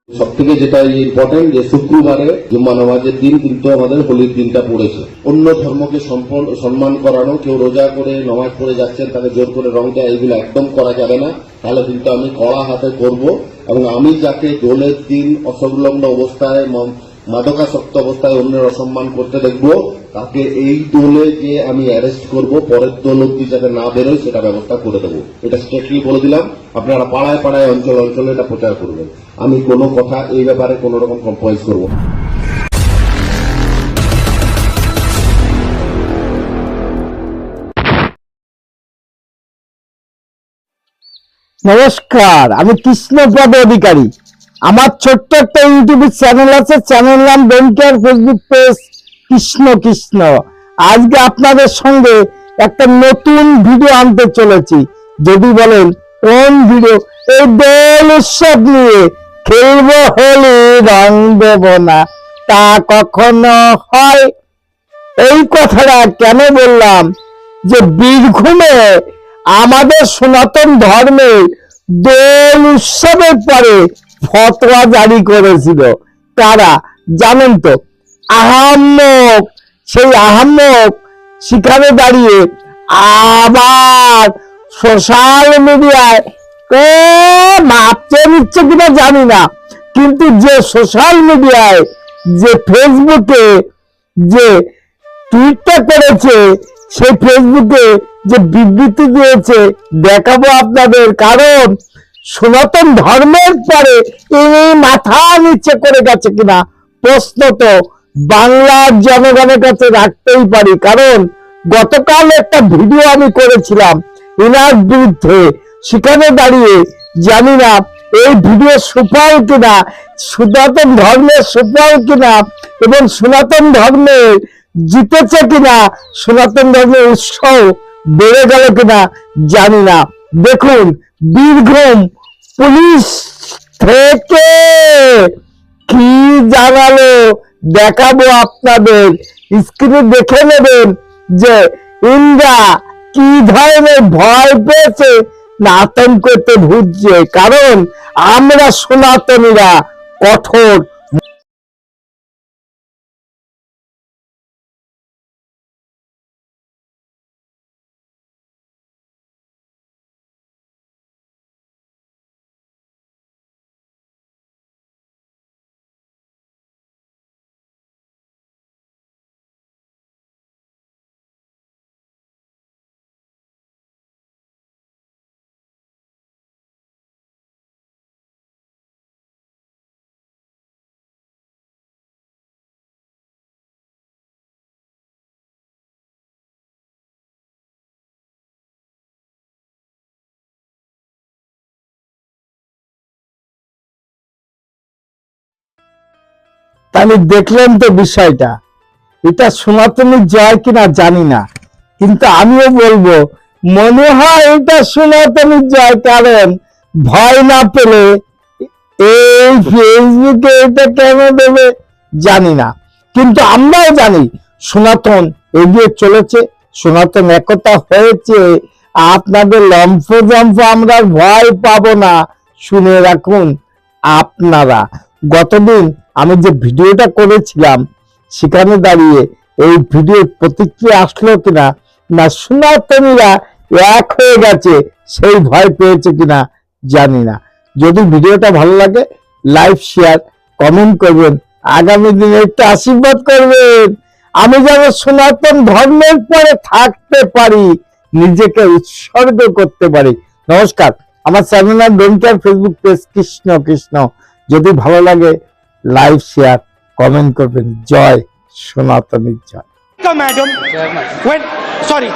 সব থেকে যেটা ইম্পর্টেন্ট যে শুক্রবারে জুম্মা নামাজের দিন কিন্তু আমাদের হোলির দিনটা পড়েছে। অন্য ধর্মকে সম্মান করানো, কেউ রোজা করে নামাজ পড়ে যাচ্ছেন তাকে জোর করে রং দেওয়া, এগুলো একদম করা যাবে না। তাহলে কিন্তু আমি কড়া হাতে করব। এবং আমি যাকে দোলের দিন অসংলগ্ন অবস্থায় মাদকাসক্ত অবস্থায় অন্যের অসম্মান করতে দেখব, তাকে এই দোলে যে আমি অ্যারেস্ট করব, পরের দোল অব্দি যাতে না বেরোয় সেটা ব্যবস্থা করে দেবো। এটা স্ট্রিক্টলি বলে দিলাম। আপনারা পাড়ায় পাড়ায় অঞ্চলে এটা প্রচার করবেন। আমি কোনো কথা এই ব্যাপারে কোনো রকম কম্প্রোমাইজ করবো না। নমস্কার, আমি কৃষ্ণপদ অধিকারী। আমার ছোট্ট একটা ইউটিউব চ্যানেল আছে, চ্যানেল নাম don't care, Facebook page Krishna Krishna. আজকে আপনাদের সঙ্গে একটা নতুন ভিডিও আনতে চলেছি। যদি বলেন কোন ভিডিও, এই দোল উৎসব নিয়ে খেলবো হোলি রং দেব না, তা কখনো হয়? এই কথাটা কেন বললাম, যে বীরভূমে আমাদের সনাতন ধর্মের দোল উৎসবের পরে ফতোয়া জারি করেছিল তারা, জানেন তো? আহাম্মক, সেই আহাম্মক সেখানে দাঁড়িয়ে আবার সোশ্যাল মিডিয়ায় মাপতে নিচ্ছে কিনা জানি না, কিন্তু যে সোশ্যাল মিডিয়ায়, যে ফেসবুকে যে টুইটটা করেছে, সেই ফেসবুকে যে বিবৃতি দিয়েছে দেখাবো আপনাদের। কারণ সনাতন ধর্মের পরে ইনি মাথা নিচে করে গেছে কিনা প্রশ্ন তো বাংলার জনগণের কাছে রাখতেই পারি। কারণ গতকাল একটা ভিডিও আমি করেছিলাম ইনার বিরুদ্ধে, সেখানে দাঁড়িয়ে জানি না এই ভিডিও সুফল কিনা, সনাতন ধর্মের সুফল কিনা, এবং সনাতন ধর্মের জিতেছে কিনা, সনাতন ধর্মের উৎসব বেড়ে গেল কিনা জানি না। দেখুন, বীরভূম পুলিশ থেকে কি জানালো দেখাবো আপনাদের, স্ক্রিনে দেখে নেবেন যে ইন্দ্রা কি ধরনের ভয় পেয়েছে না আতঙ্কতে ভুগছে। কারণ আমরা সনাতনীরা কঠোর। তাহলে দেখলেন তো বিষয়টা, এটা সনাতনীর জয় কিনা জানি না, কিন্তু আমিও বলবো মনে হয় এটা সনাতনীর জয়। কারণ ভয় না পেলে এই ফেসবুকে এটা কেন দেবে জানি না, কিন্তু আমরাও জানি সনাতন এগিয়ে চলেছে, সনাতন একতা হয়েছে। আপনাদের লম্ফ আমরা ভয় পাবো না, শুনে রাখুন আপনারা। গতদিন আমি যে ভিডিওটা করেছিলাম সেখানে দাঁড়িয়ে এই ভিডিওর প্রতিক্রিয়া আসলো কিনা, না সনাতনীরা এক হয়ে গেছে সেই ভয় পেয়েছে কিনা জানি না। যদি ভিডিওটা ভালো লাগে লাইক শেয়ার কমেন্ট করবেন, আগামী দিনে একটু আশীর্বাদ করবেন, আমি যেন সনাতন ধর্মের পরে থাকতে পারি, নিজেকে উৎসর্গ করতে পারি। নমস্কার, আমার চ্যানেল নাম don't care, Facebook page Krishna Krishna. যদি ভালো লাগে লাইক শেয়ার কমেন্ট করবেন। জয় সনাতনীর জয়। Madam, when sorry.